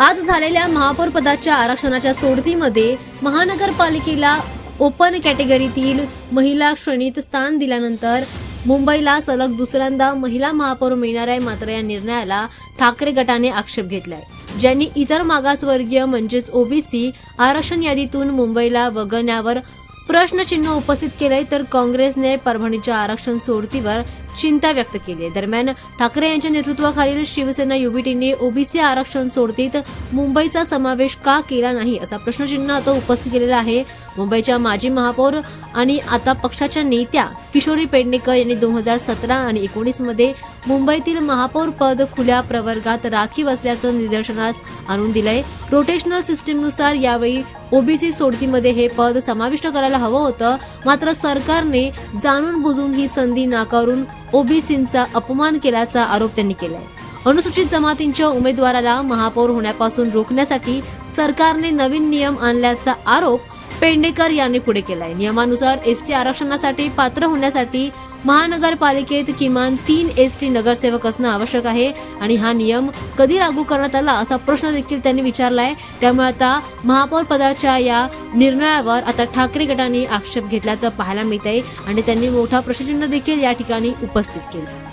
आज झालेल्या महापौर पदाच्या आरक्षणाच्या सोडतीमध्ये महानगरपालिकेला ओपन कॅटेगरीतील महिला श्रेणीत स्थान दिल्यानंतर मुंबईला सलग दुसऱ्यांदा महिला महापौर मिळणार आहे. मात्र या निर्णयाला ठाकरे गटाने आक्षेप घेतलाय. ज्यांनी इतर मागासवर्गीय म्हणजेच ओबीसी आरक्षण यादीतून मुंबईला वगळण्यावर प्रश्नचिन्ह उपस्थित केलंय, तर काँग्रेसने परभणीच्या आरक्षण सोडतीवर चिंता व्यक्त केली आहे. दरम्यान ठाकरे यांच्या नेतृत्वाखालील शिवसेना युबीटीने ओबीसी आरक्षण सोडतीत मुंबईचा समावेश का केला नाही असा प्रश्नचिन्ह आता उपस्थित केलेला आहे. मुंबईच्या माजी महापौर आणि आता पक्षाच्या नेत्या किशोरी पेडणेकर यांनी 2017 आणि 2019 मध्ये मुंबईतील महापौर पद खुल्या प्रवर्गात राखीव असल्याचं निदर्शनास आणून दिलंय. रोटेशनल सिस्टीमनुसार यावेळी ओबीसी सोडतीमध्ये हे पद समाविष्ट करायला हवं होतं, मात्र सरकारने जाणून बुजून ही संधी नाकारून ओबीसींचा अपमान केल्याचा आरोप त्यांनी केलाय. अनुसूचित जमातींच्या उमेदवाराला महापौर होण्यापासून रोखण्यासाठी सरकारने नवीन नियम आणल्याचा आरोप पेडणेकर यांनी पुढे केलाय. नियमानुसार एसटी आरक्षणासाठी पात्र होण्यासाठी महानगरपालिकेत किमान 3 एसटी नगरसेवक असणं आवश्यक आहे आणि हा नियम कधी लागू करण्यात आला असा प्रश्न देखील त्यांनी विचारलाय. त्यामुळे आता महापौर पदाच्या या निर्णयावर आता ठाकरे गटाने आक्षेप घेतल्याचं पाहायला मिळत आहे आणि त्यांनी मोठा प्रश्नचिन्ह देखील या ठिकाणी उपस्थित केलं.